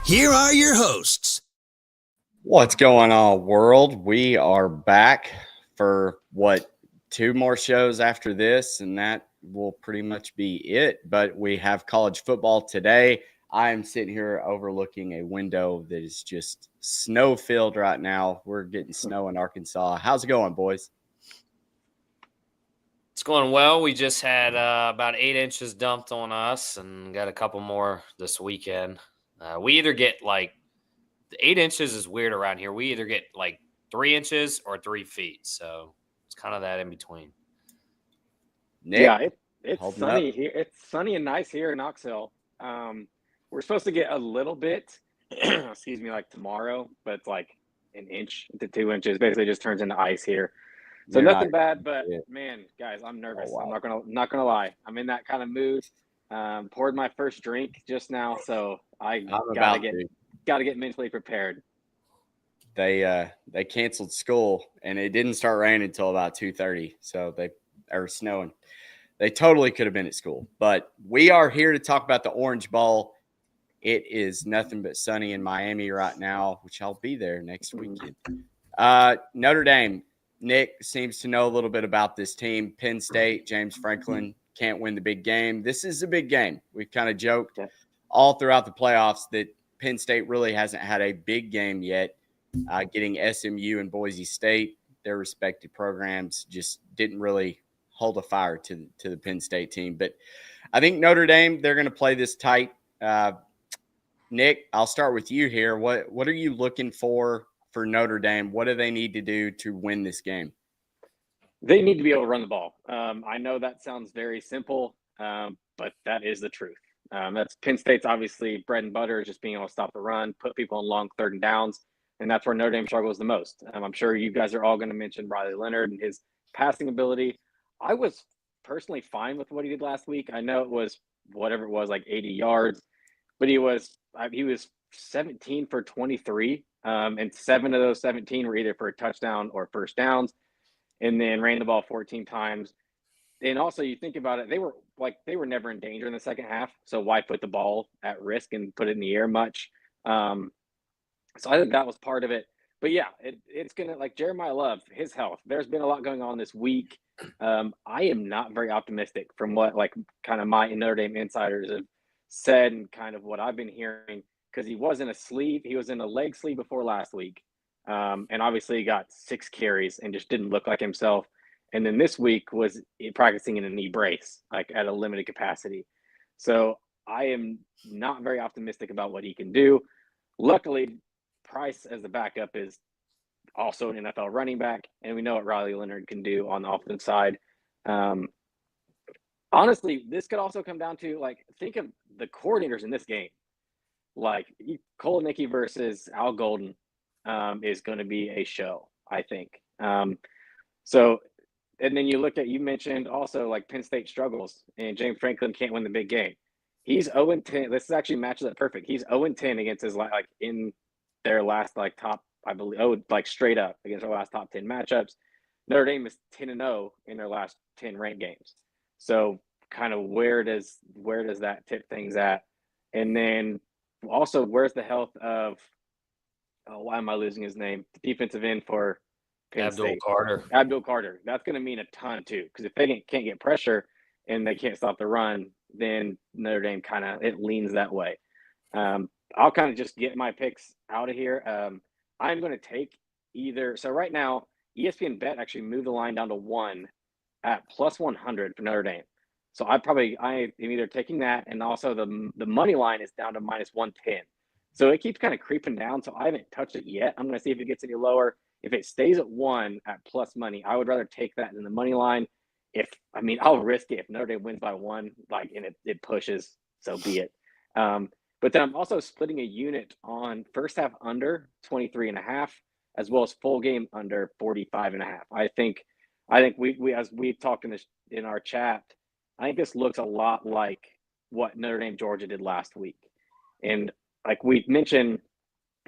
Here are your hosts. What's going on, world? We are back for two more shows after this, and that will pretty much be it. But we have college football today. I am sitting here overlooking a window that is just snow-filled right now. We're getting snow in Arkansas. How's it going, boys? It's going well. We just had about 8 inches dumped on us and got a couple more this weekend. We either get like 8 inches is weird around here. We either get like 3 inches or 3 feet. So it's kind of that in between. Nick, yeah, it's sunny here. It's sunny and nice here in Ox Hill. We're supposed to get a little bit, excuse me, like tomorrow, but it's like an inch to 2 inches. Basically just turns into ice here. So nothing bad, but man, guys, I'm nervous. Oh, wow. I'm not gonna lie. I'm in that kind of mood. Poured my first drink just now, so I gotta get mentally prepared. They canceled school, and it didn't start raining until about 2:30. So snowing. They totally could have been at school. But we are here to talk about the Orange Bowl. It is nothing but sunny in Miami right now, which I'll be there next weekend. Notre Dame. Nick seems to know a little bit about this team. Penn State, James Franklin can't win the big game. This is a big game. We've kind of joked all throughout the playoffs that Penn State really hasn't had a big game yet. Getting SMU and Boise State, their respective programs, just didn't really hold a fire to the Penn State team. But I think Notre Dame, they're going to play this tight. Nick, I'll start with you here. What are you looking for Notre Dame? What do they need to do to win this game? They need to be able to run the ball. I know that sounds very simple, but that is the truth. That's Penn State's obviously bread and butter, is just being able to stop the run, put people on long third and downs, and that's where Notre Dame struggles the most. I'm sure you guys are all going to mention Riley Leonard and his passing ability. I was personally fine with what he did last week. I know it was whatever it was, like 80 yards, but he was 17 for 23, and 7 of those 17 were either for a touchdown or first downs, and then ran the ball 14 times. And also, you think about it, they were never in danger in the second half, so why put the ball at risk and put it in the air much? So I think that was part of it. But yeah, it's gonna, like Jeremiah Love, his health. There's been a lot going on this week. I am not very optimistic from what kind of my Notre Dame insiders have said and kind of what I've been hearing, because he was in a leg sleeve before last week, and obviously he got 6 carries and just didn't look like himself. And then this week was practicing in a knee brace, like at a limited capacity. So I am not very optimistic about what he can do. Luckily, Price as the backup is also an NFL running back, and we know what Riley Leonard can do on the offensive side. Honestly, this could also come down to, think of the coordinators in this game. Cole Nicky versus Al Golden is going to be a show, I think. And then you mentioned also Penn State struggles, and James Franklin can't win the big game. He's 0-10. This actually matches up perfect. He's 0-10 against his in their last top, I believe, straight up against their last top 10 matchups. Notre Dame is 10-0 in their last 10 ranked games. So kind of where does that tip things at? And then also, where's the health of why am I losing his name? The defensive end for Penn State. Abdul Carter. That's going to mean a ton too, because if they can't get pressure and they can't stop the run, then Notre Dame it leans that way. I'll kind of just get my picks out of here. I'm going to take either. So right now, ESPN Bet actually moved the line down to 1 at plus 100 for Notre Dame. So I am either taking that, and also the money line is down to minus 110. So it keeps kind of creeping down. So I haven't touched it yet. I'm going to see if it gets any lower. If it stays at 1 at plus money, I would rather take that than the money line. I'll risk it if Notre Dame wins by 1, and it pushes, so be it. But then I'm also splitting a unit on first half under 23.5, as well as full game under 45.5. I think we as we've talked in our chat, I think this looks a lot like what Notre Dame Georgia did last week. And like we mentioned,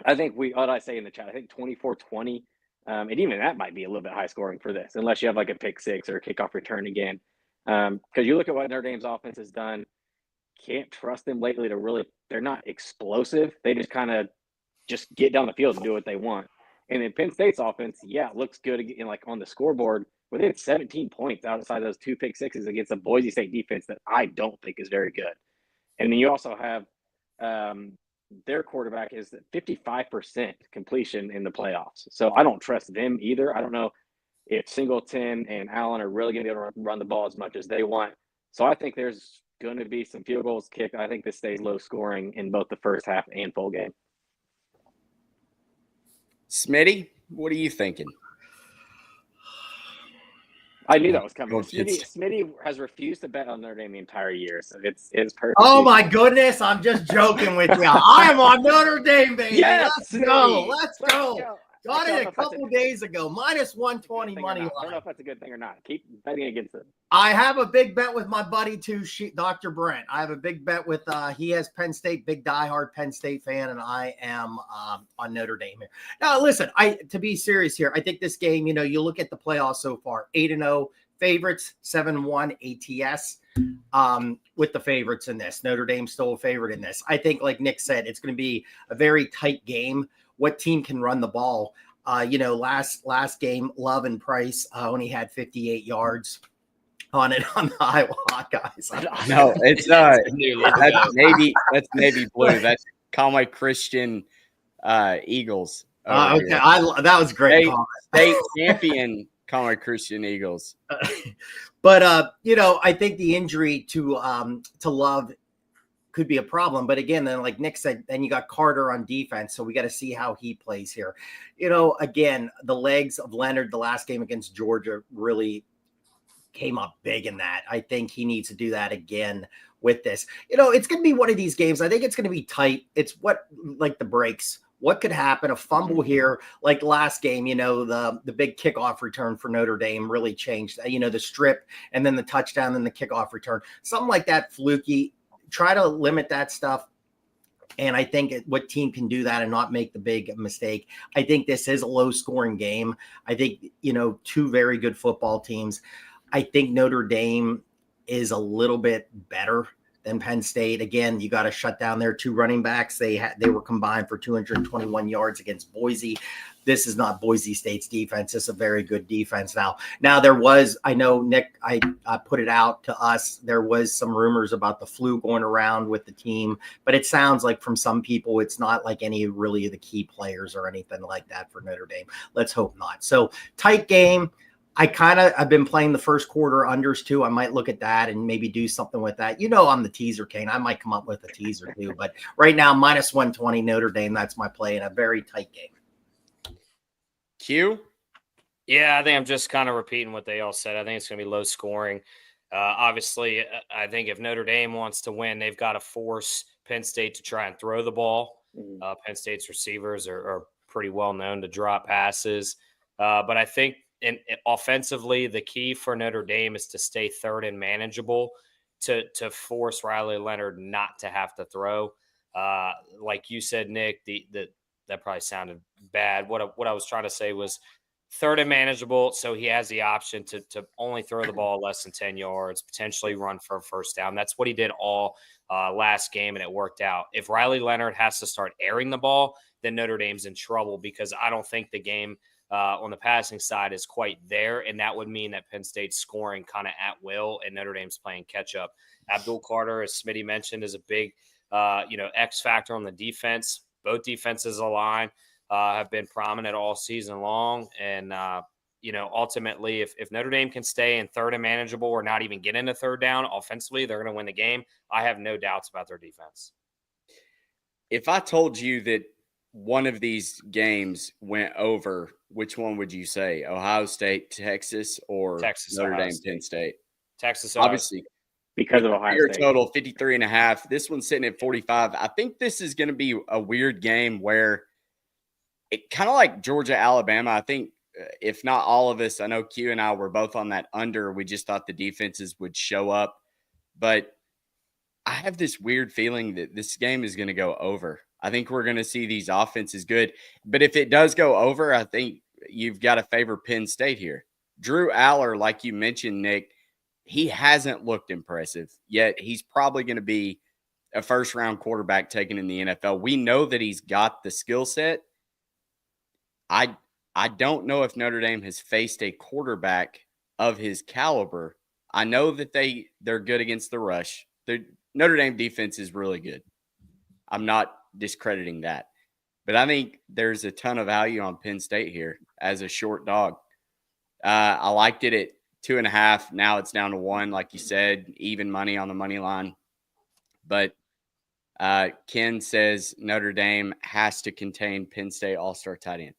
I think what I say in the chat, I think 24-20. And even that might be a little bit high scoring for this, unless you have like a pick six or a kickoff return again. Because you look at what Notre Dame's offense has done, can't trust them lately to really, they're not explosive. They just kind of just get down the field and do what they want. And then Penn State's offense, looks good again, like on the scoreboard, but they had 17 points outside those 2 pick sixes against a Boise State defense that I don't think is very good. And then you also have their quarterback is 55% completion in the playoffs. So I don't trust them either. I don't know if Singleton and Allen are really going to be able to run the ball as much as they want. So I think there's going to be some field goals kicked. I think this stays low scoring in both the first half and full game. Smitty, what are you thinking? I knew that was coming. Smitty has refused to bet on Notre Dame the entire year, so it's perfect. Oh my goodness, I'm just joking with you. I am on Notre Dame, baby. Yes, Let's go. Let's go. Got it a couple days ago. Minus 120 money line. I don't know if that's a good thing or not. Keep betting against it. I have a big bet with my buddy too, Dr. Brent. I have a big bet with he has Penn State, big diehard Penn State fan, and I am on Notre Dame here. Now, listen, to be serious here, I think this game, you look at the playoffs so far, 8-0 favorites, 7-1 ATS with the favorites in this. Notre Dame's still a favorite in this. I think, like Nick said, it's going to be a very tight game. What team can run the ball? Last game, Love and Price only had 58 yards on it on the Iowa Hawkeyes. No, it's that's Navy blue. That's Conway Christian Eagles. Okay, that was great. State champion Conway Christian Eagles. But I think the injury to Love could be a problem. But again, then like Nick said, then you got Carter on defense. So we got to see how he plays here. Again, the legs of Leonard, the last game against Georgia, really came up big in that. I think he needs to do that again with this. It's going to be one of these games. I think it's going to be tight. It's like the breaks. What could happen? A fumble here, like last game, the big kickoff return for Notre Dame really changed, the strip and then the touchdown and the kickoff return, something like that, fluky. Try to limit that stuff. And I think what team can do that and not make the big mistake. I think this is a low scoring game. I think, two very good football teams. I think Notre Dame is a little bit better than Penn State. Again, you got to shut down their 2 running backs. They were combined for 221 yards against Boise. This is not Boise State's defense. It's a very good defense now. There was, I know, Nick, I put it out to us. There was some rumors about the flu going around with the team, but it sounds like from some people, it's not like any really of the key players or anything like that for Notre Dame. Let's hope not. So tight game. I've been playing the first quarter unders too. I might look at that and maybe do something with that. I'm the teaser king. I might come up with a teaser too, but right now, minus 120 Notre Dame. That's my play in a very tight game. Q? Yeah, I think I'm just kind of repeating what they all said. I think it's going to be low scoring. Obviously, I think if Notre Dame wants to win, they've got to force Penn State to try and throw the ball. Penn State's receivers are pretty well known to drop passes. But I think offensively, the key for Notre Dame is to stay third and manageable to force Riley Leonard not to have to throw. Like you said, Nick, that probably sounded bad. What I was trying to say was third and manageable, so he has the option to only throw the ball less than 10 yards, potentially run for a first down. That's what he did all last game, and it worked out. If Riley Leonard has to start airing the ball, then Notre Dame's in trouble because I don't think the game on the passing side is quite there, and that would mean that Penn State's scoring kind of at will, and Notre Dame's playing catch-up. Abdul Carter, as Smitty mentioned, is a big X factor on the defense. Both defenses aligned have been prominent all season long, and ultimately, if Notre Dame can stay in third and manageable or not even get into third down offensively, they're going to win the game. I have no doubts about their defense. If I told you that one of these games went over, which one would you say? Ohio State, Texas, or Texas, Notre Ohio Dame, State. Penn State? Texas, Ohio Obviously, State. Because of Ohio bigger State. total, 53.5. This one's sitting at 45. I think this is going to be a weird game where it kind of like Georgia, Alabama. I think if not all of us, I know Q and I were both on that under. We just thought the defenses would show up. But I have this weird feeling that this game is going to go over. I think we're going to see these offenses good. But if it does go over, I think you've got to favor Penn State here. Drew Aller, like you mentioned, Nick, he hasn't looked impressive, yet he's probably going to be a first-round quarterback taken in the NFL. We know that he's got the skill set. I don't know if Notre Dame has faced a quarterback of his caliber. I know that they're good against the rush. The Notre Dame defense is really good. I'm not discrediting that. But I think there's a ton of value on Penn State here as a short dog. I liked it at 2.5. Now it's down to 1, like you said, even money on the money line. But Ken says Notre Dame has to contain Penn State all-star tight end.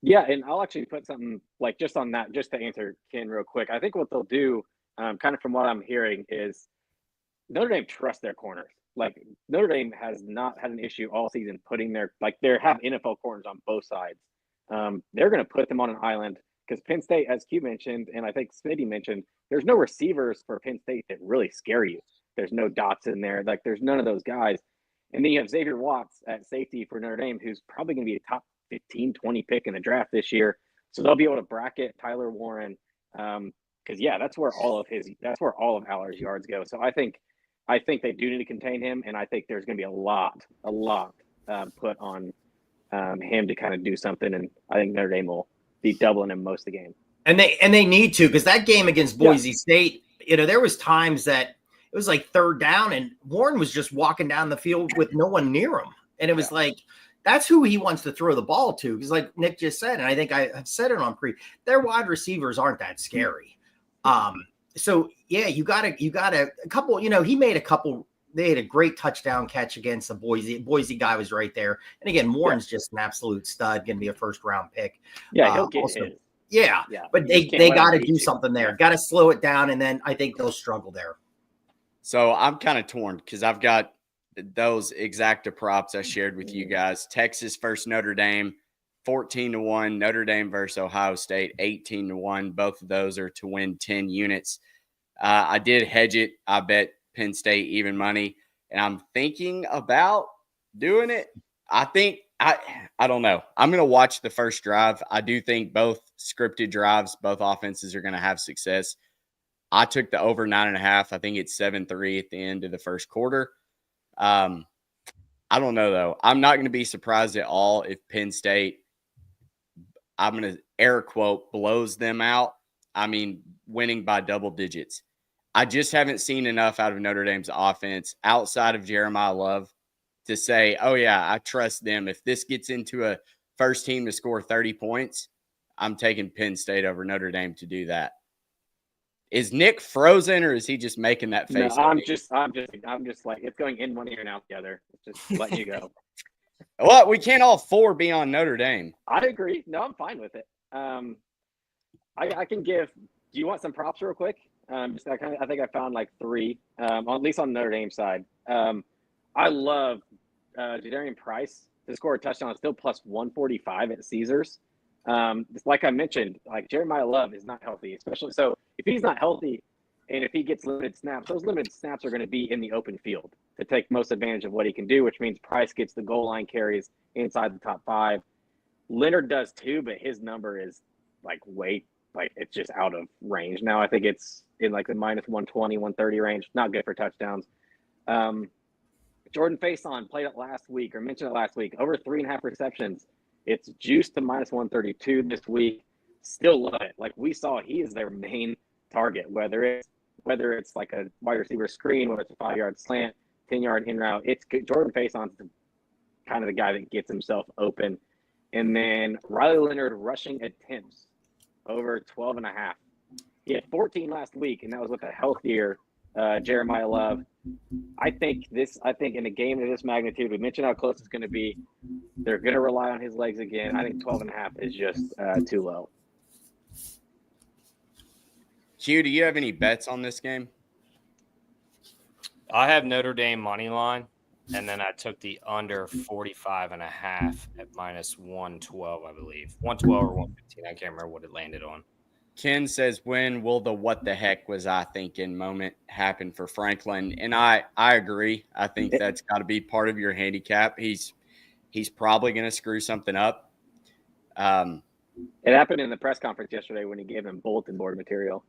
Yeah, and I'll actually put something like just on that, just to answer Ken real quick. I think what they'll do, kind of from what I'm hearing, is Notre Dame trusts their corners. Like Notre Dame has not had an issue all season putting they have NFL corners on both sides. They're going to put them on an island because Penn State, as Q mentioned, and I think Smitty mentioned, there's no receivers for Penn State that really scare you. There's no dots in there. Like there's none of those guys. And then you have Xavier Watts at safety for Notre Dame, who's probably going to be a top 15, 20 pick in the draft this year. So they'll be able to bracket Tyler Warren. Because that's where all of Aller's yards go. So I think they do need to contain him, and I think there's going to be a lot put on him to kind of do something. And I think Notre Dame will be doubling him most of the game. And they need to, because that game against Boise State, there was times that it was like third down and Warren was just walking down the field with no one near him. And it was like, that's who he wants to throw the ball to. Because like Nick just said, and I think I have said it on their wide receivers aren't that scary. So yeah, you got a couple, he made a couple, they had a great touchdown catch against the Boise guy was right there. And again, Warren's just an absolute stud, going to be a first round pick. Yeah. He'll get his. Yeah. But they got to do something there. Got to slow it down. And then I think they'll struggle there. So I'm kind of torn because I've got those exacta props I shared with you guys. Texas versus Notre Dame, 14-1. Notre Dame versus Ohio State, 18-1. Both of those are to win 10 units. I did hedge it. I bet Penn State even money, and I'm thinking about doing it. I think I don't know. I'm going to watch the first drive. I do think both scripted drives, both offenses are going to have success. I took the over 9.5. I think it's 7-3 at the end of the first quarter. I don't know, though. I'm not going to be surprised at all if Penn State, I'm going to air quote, blows them out. I mean, winning by double digits. I just haven't seen enough out of Notre Dame's offense outside of Jeremiah Love to say, oh, yeah, I trust them. If this gets into a first team to score 30 points, I'm taking Penn State over Notre Dame to do that. Is Nick frozen or is he just making that face? No, I'm just like, it's going in one ear and out the other. It's just letting you go. Well, we can't all four be on Notre Dame. I agree. No, I'm fine with it. I can give. Do you want some props real quick? I think I found like 3, at least on the Notre Dame side. I love Jadarian Price to score a touchdown. Still plus 145 at Caesars. Like I mentioned, like Jeremiah Love is not healthy, especially so if he's not healthy and if he gets limited snaps, those limited snaps are going to be in the open field to take most advantage of what he can do, which means Price gets the goal line carries inside the top 5. Leonard does too, but his number is it's just out of range now. I think it's in like the minus 120, 130 range. Not good for touchdowns. Jordan Faison played it last week or mentioned it last week. Over 3.5 receptions. It's juiced to minus 132 this week. Still love it. Like we saw, he is their main target, whether it's like a wide receiver screen, whether it's a 5-yard slant, 10-yard in route. It's good. Jordan Faison's kind of the guy that gets himself open. And then Riley Leonard rushing attempts over 12.5. He had 14 last week, and that was with a healthier Jeremiah Love. I think in a game of this magnitude, we mentioned how close it's going to be. They're going to rely on his legs again. I think 12.5 is just too low. Hugh, do you have any bets on this game? I have Notre Dame money line, and then I took the under 45.5 at minus 112, I believe. 112 or 115. I can't remember what it landed on. Ken says, when will the what the heck was I thinking moment happen for Franklin? And I agree. I think that's got to be part of your handicap. He's probably going to screw something up. It happened in the press conference yesterday when he gave him bulletin board material.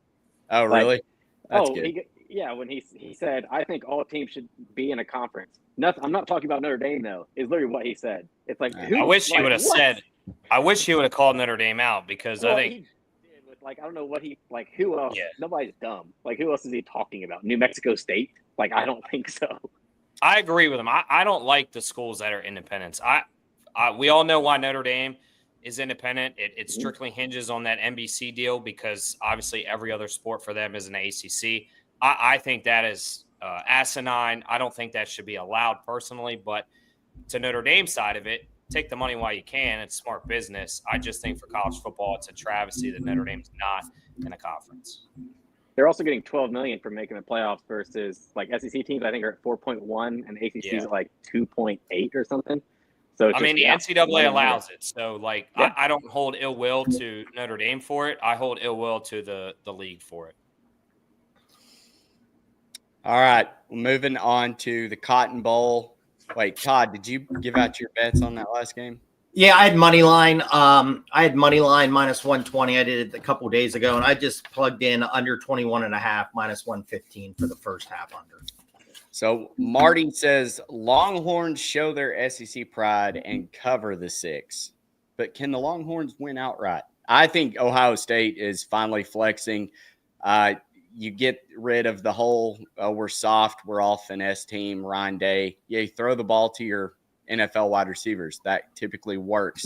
Oh, really? That's good. When he said, I think all teams should be in a conference. Nothing. I'm not talking about Notre Dame, though, is literally what he said. It's like, I wish he would have said, I wish he would have called Notre Dame out because I think. I don't know what who else? Yeah. Nobody's dumb. Who else is he talking about? New Mexico State? I don't think so. I agree with him. I don't like the schools that are independents. We all know why Notre Dame is independent. It strictly hinges on that NBC deal because obviously every other sport for them is an ACC. I think that is asinine. I don't think that should be allowed personally, but to Notre Dame's side of it, take the money while you can. It's smart business. I just think for college football, it's a travesty that Notre Dame's not in a conference. They're also getting $12 million for making the playoffs versus SEC teams. I think are at 4.1 and ACC's at 2.8 or something. So the NCAA allows it. So I don't hold ill will to Notre Dame for it. I hold ill will to the league for it. All right, moving on to the Cotton Bowl. Wait, Todd, did you give out your bets on that last game? Yeah, I had money line. I had money line minus 120. I did it a couple of days ago, and I just plugged in under 21.5 minus 115 for the first half under. So Marty says Longhorns show their SEC pride and cover the 6, but can the Longhorns win outright? I think Ohio State is finally flexing. You get rid of the whole we're soft, we're all finesse team, Ryan Day. Yeah, you throw the ball to your NFL wide receivers. That typically works.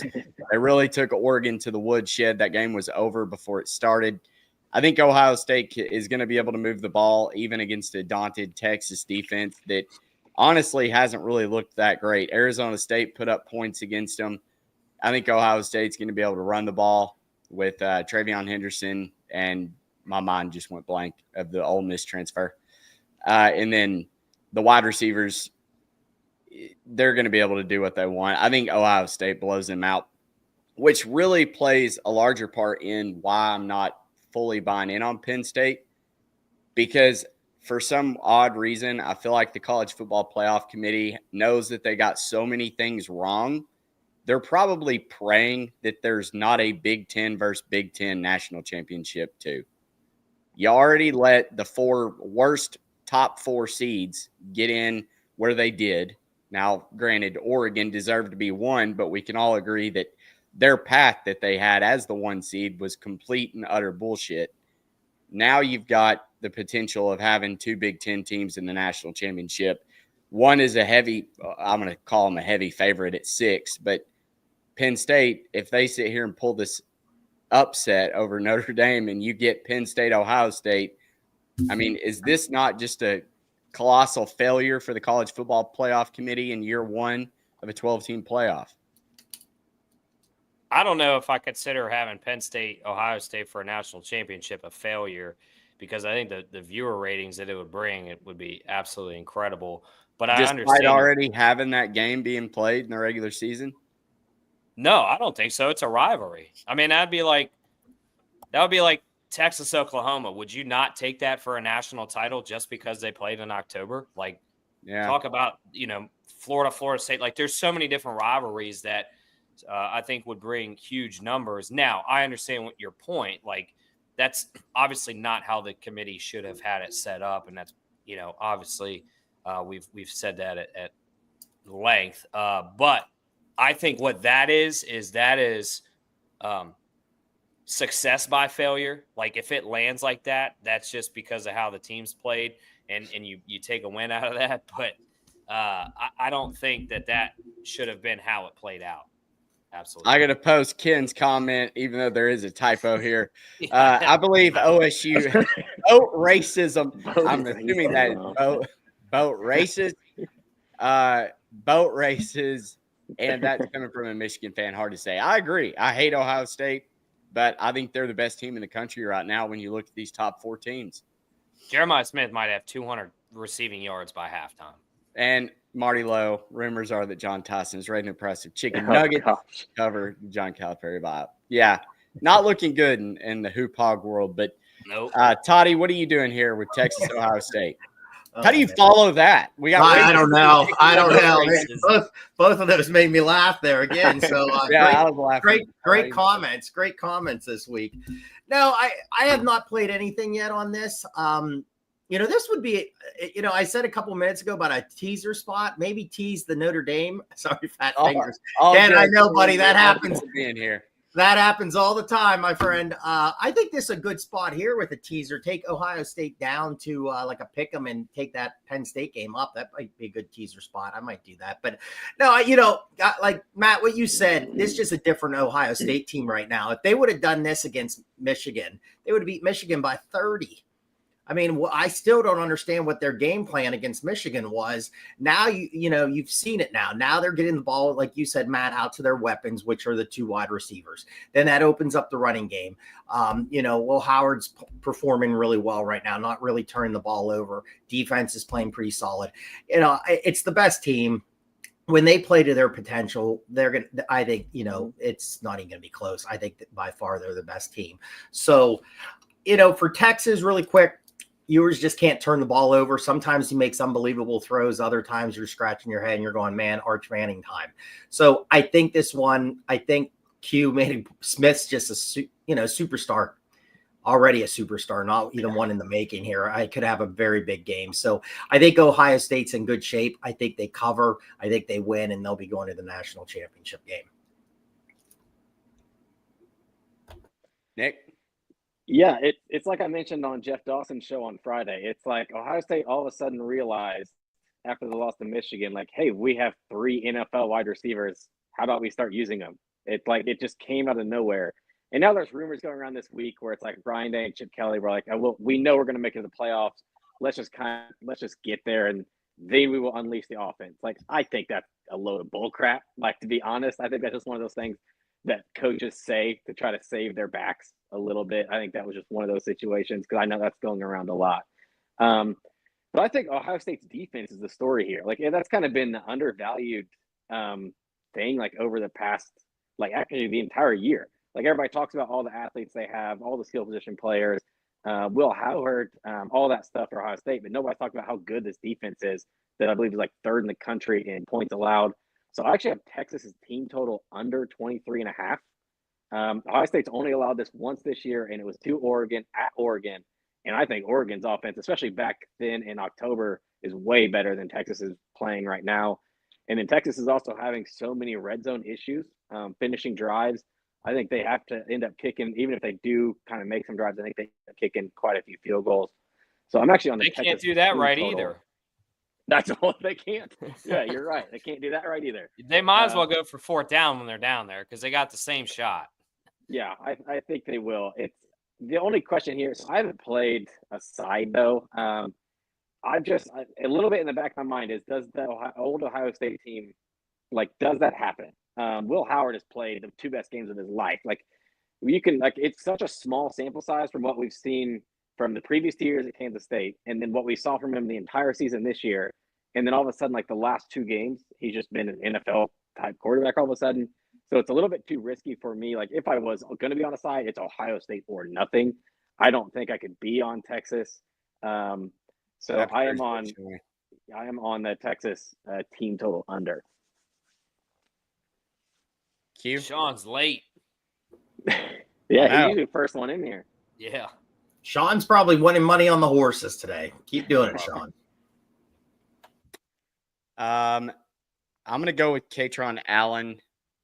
They really took Oregon to the woodshed. That game was over before it started. I think Ohio State is going to be able to move the ball even against a daunted Texas defense that honestly hasn't really looked that great. Arizona State put up points against them. I think Ohio State's going to be able to run the ball with Travion Henderson, and my mind just went blank of the Ole Miss transfer. And then the wide receivers, they're going to be able to do what they want. I think Ohio State blows them out, which really plays a larger part in why I'm not fully buying in on Penn State, because for some odd reason, I feel like the College Football Playoff Committee knows that they got so many things wrong. They're probably praying that there's not a Big Ten versus Big Ten national championship too. You already let the 4 worst top 4 seeds get in where they did. Now, granted, Oregon deserved to be 1, but we can all agree that their path that they had as the 1 seed was complete and utter bullshit. Now you've got the potential of having 2 Big Ten teams in the national championship. One is I'm going to call them a heavy favorite at 6, but Penn State, if they sit here and pull this upset over Notre Dame and you get Penn State, Ohio State, I mean, is this not just a colossal failure for the College Football Playoff Committee in year 1 of a 12-team playoff? I don't know if I consider having Penn State, Ohio State for a national championship a failure, because I think the viewer ratings that it would bring, it would be absolutely incredible. But I understand already having that game being played in the regular season. No, I don't think so. It's a rivalry. I mean, that would be like Texas, Oklahoma. Would you not take that for a national title just because they played in October? Talk about, Florida State. There's so many different rivalries that I think would bring huge numbers. Now, I understand what your point. That's obviously not how the committee should have had it set up, and that's obviously we've said that at length. But I think what that is success by failure. If it lands like that, that's just because of how the teams played, and you take a win out of that. But I don't think that should have been how it played out. Absolutely. I got to post Ken's comment, even though there is a typo here. I believe OSU boat racism. I'm assuming that is boat races. Boat races, and that's coming from a Michigan fan. Hard to say. I agree. I hate Ohio State, but I think they're the best team in the country right now when you look at these top 4 teams. Jeremiah Smith might have 200 receiving yards by halftime. And Marty Lowe, rumors are that John Tyson is ready to impressive chicken nuggets cover John Calipari buyout. Yeah, not looking good in the hoop hog world. But nope. Toddy, what are you doing here with Texas Ohio State? How do you follow that? We got. I don't know. Both of those made me laugh there again. So yeah, I was laughing. Great comments. Great comments this week. No, I have not played anything yet on this. This would be, I said a couple minutes ago about a teaser spot. Maybe tease the Notre Dame. Sorry, fat fingers. Ken, I know, buddy. That happens. Being here. That happens all the time, my friend. I think this is a good spot here with a teaser. Take Ohio State down to like a pick 'em and take that Penn State game up. That might be a good teaser spot. I might do that. But no, like Matt, what you said, this is just a different Ohio State team right now. If they would have done this against Michigan, they would have beat Michigan by 30. I mean, I still don't understand what their game plan against Michigan was. Now, you've seen it now. Now they're getting the ball, like you said, Matt, out to their weapons, which are the 2 wide receivers. Then that opens up the running game. Will Howard's performing really well right now, not really turning the ball over. Defense is playing pretty solid. It's the best team. When they play to their potential, I think, it's not even going to be close. I think that by far they're the best team. So, for Texas, really quick, Ewers just can't turn the ball over. Sometimes he makes unbelievable throws. Other times you're scratching your head and you're going, man, Arch Manning time. So I think this one, Q made Smith's just a superstar, already a superstar, not even one in the making here. I could have a very big game. So I think Ohio State's in good shape. I think they cover. I think they win, and they'll be going to the national championship game. Nick? Yeah, it's like I mentioned on Jeff Dawson's show on Friday. It's like Ohio State all of a sudden realized after the loss to Michigan, like, hey, we have 3 NFL wide receivers. How about we start using them? It's like it just came out of nowhere. And now there's rumors going around this week where it's like Brian Day and Chip Kelly were like, we know we're going to make it to the playoffs. Let's just get there, and then we will unleash the offense. Like, I think that's a load of bull crap. Like, to be honest, I think that's just one of those things that coaches say to try to save their backs a little bit. I think that was just one of those situations because I know that's going around a lot. But I think Ohio State's defense is the story here. Like, that's kind of been the undervalued thing, like over the past, like actually the entire year. Like, everybody talks about all the athletes they have, all the skill position players, Will Howard, all that stuff for Ohio State, but nobody's talking about how good this defense is that I believe is like 3rd in the country in points allowed. So I actually have Texas's team total under 23.5. Ohio State's only allowed this once this year, and it was to Oregon at Oregon. And I think Oregon's offense, especially back then in October, is way better than Texas is playing right now. And then Texas is also having so many red zone issues, finishing drives. I think they have to end up kicking, even if they do kind of make some drives, I think they end up kicking quite a few field goals. So I'm actually on the They Texas can't do that right total. either. That's all they can't. Yeah, you're right. They can't do that right either. They might as well go for 4th down when they're down there because they got the same shot. Yeah, I think they will. It's the only question here. So I haven't played a side though. A little bit in the back of my mind is, does the old Ohio State team, like, does that happen? Will Howard has played the 2 best games of his life. Like, you can, like, it's such a small sample size from what we've seen from the previous 2 years at Kansas State, and then what we saw from him the entire season this year, and then all of a sudden, like the last 2 games, he's just been an NFL type quarterback all of a sudden. So it's a little bit too risky for me. Like, if I was going to be on a side, it's Ohio State or nothing. I don't think I could be on Texas. So I am on the Texas team total under. Q. Sean's late. Yeah, he's usually the first one in here. Yeah. Sean's probably winning money on the horses today. Keep doing it, Sean. I'm going to go with Katron Allen,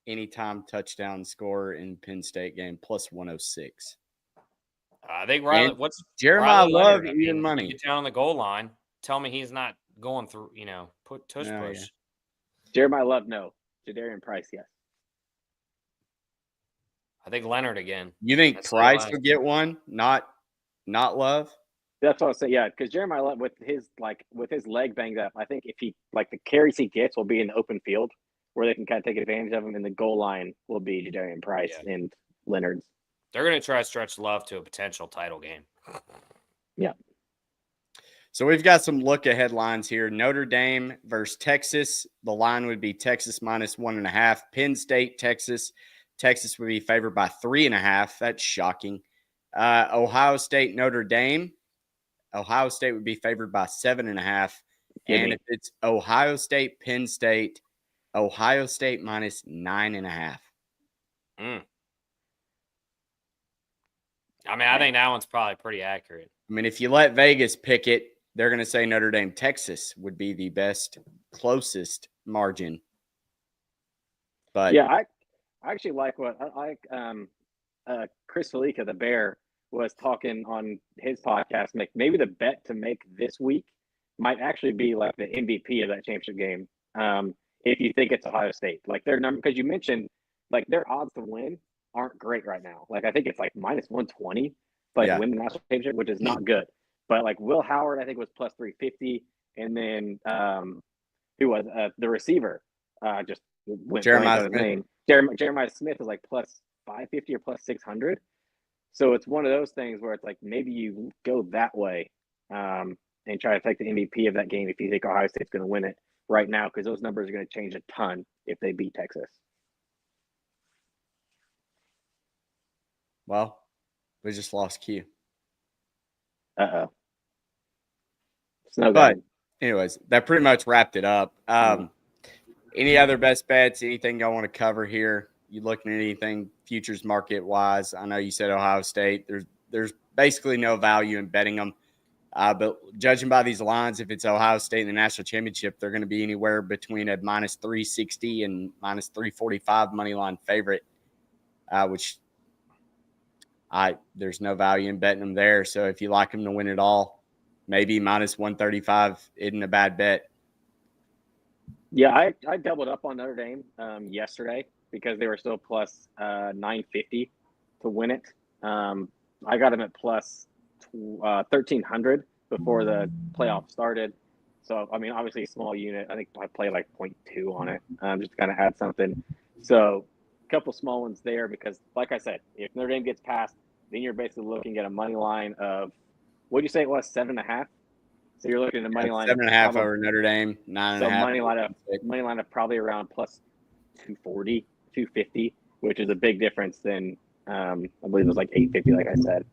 anytime touchdown scorer in Penn State game, plus 106. I think Riley, Jeremiah Riley Love Leonard, even money. Get down on the goal line. Tell me he's not going through, put tush push. Yeah. Jeremiah Love, no. Jadarian Price, yes. I think Leonard again. You think That's Price so would get one, not Love? That's what I was saying. Yeah, because Jeremiah Love, with his leg banged up, I think if he the carries he gets will be in the open field where they can kind of take advantage of him, and the goal line will be Jadarian Price and Leonard's. They're going to try to stretch Love to a potential title game. Yeah. So we've got some look ahead lines here. Notre Dame versus Texas. The line would be Texas -1.5. Penn State, Texas. Texas would be favored by 3.5. That's shocking. Ohio State, Notre Dame. Ohio State would be favored by 7.5. And if it's Ohio State, Penn State, Ohio State -9.5. I mean, I think that one's probably pretty accurate. I mean, if you let Vegas pick it, they're going to say Notre Dame, Texas would be the best, closest margin. But yeah, I actually like what I like. Chris Felica, the Bear, was talking on his podcast. Maybe the bet to make this week might actually be like the MVP of that championship game. If you think it's Ohio State, like their number, because you mentioned like their odds to win aren't great right now. Like I think it's like -120, but win the national championship, which is not good. But like Will Howard, I think was +350, and then who was the receiver? Just went Jeremiah his Smith. name. Jeremiah Smith is like +550 or +600. So it's one of those things where it's like maybe you go that way and try to take the MVP of that game if you think Ohio State's going to win it right now, because those numbers are going to change a ton if they beat Texas. Well, we just lost Q. Uh-oh. Snow But gun. anyways, that pretty much wrapped it up. Any other best bets? Anything y'all want to cover here? You looking at anything futures market wise? I know you said Ohio State. There's basically no value in betting them. But judging by these lines, if it's Ohio State in the national championship, they're going to be anywhere between a -360 and -345 money line favorite, which there's no value in betting them there. So if you like them to win it all, maybe -135 isn't a bad bet. Yeah, I doubled up on Notre Dame yesterday because they were still +950 to win it. I got them at +1,300 before the playoff started. So, I mean, obviously a small unit. I think I played like 0.2 on it just to kind of add something. So a couple small ones there because, like I said, if Notre Dame gets past, then you're basically looking at a money line of, what did you say it was, 7.5? So you're looking at a money line 7.5 over Notre Dame, 9.5. So money line of probably around +240, 250, which is a big difference than I believe it was like 850, like I said.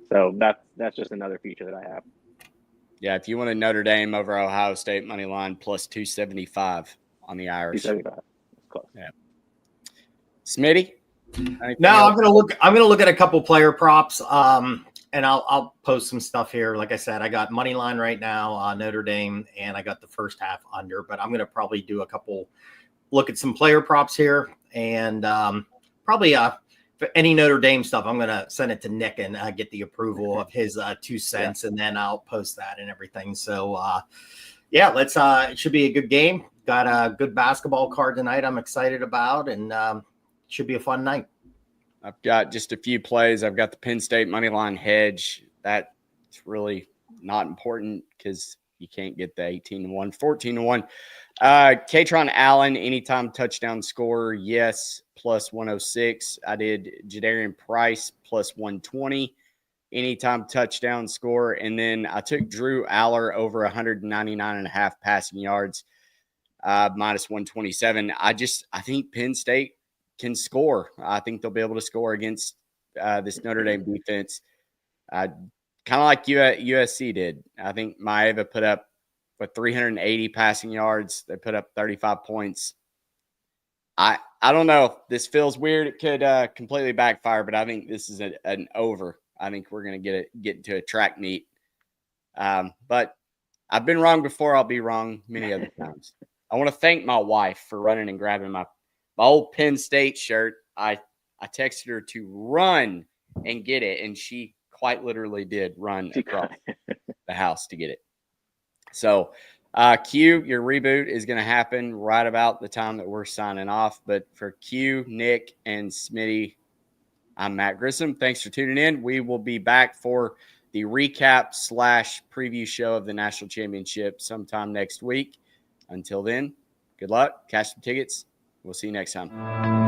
So that's just another feature that I have. Yeah, if you want a Notre Dame over Ohio State money line +275 on the Irish. 275. That's close. Yeah. Smitty? No, I'm gonna look at a couple player props. And I'll post some stuff here. Like I said, I got money line right now on Notre Dame, and I got the first half under. But I'm going to probably do look at some player props here, and probably for any Notre Dame stuff, I'm going to send it to Nick and get the approval of his 2 cents, and then I'll post that and everything. So yeah, it should be a good game. Got a good basketball card tonight I'm excited about, and should be a fun night. I've got just a few plays. I've got the Penn State money line hedge. That's really not important because you can't get the 18-1, 14-1. Katron Allen, anytime touchdown scorer, yes, +106. I did Jadarian Price +120, anytime touchdown scorer. And then I took Drew Aller over 199.5 passing yards, -127. I think Penn State can score. I think they'll be able to score against this Notre Dame defense, kind of like USC did. I think Maeva put up 380 passing yards. They put up 35 points. I don't know. This feels weird. It could completely backfire, but I think this is an over. I think we're going to get into a track meet. But I've been wrong before. I'll be wrong many other times. I want to thank my wife for running and grabbing my old Penn State shirt. I texted her to run and get it, and she quite literally did run across the house to get it. So, Q, your reboot is going to happen right about the time that we're signing off. But for Q, Nick, and Smitty, I'm Matt Grissom. Thanks for tuning in. We will be back for the recap / preview show of the national championship sometime next week. Until then, good luck. Cash some tickets. We'll see you next time.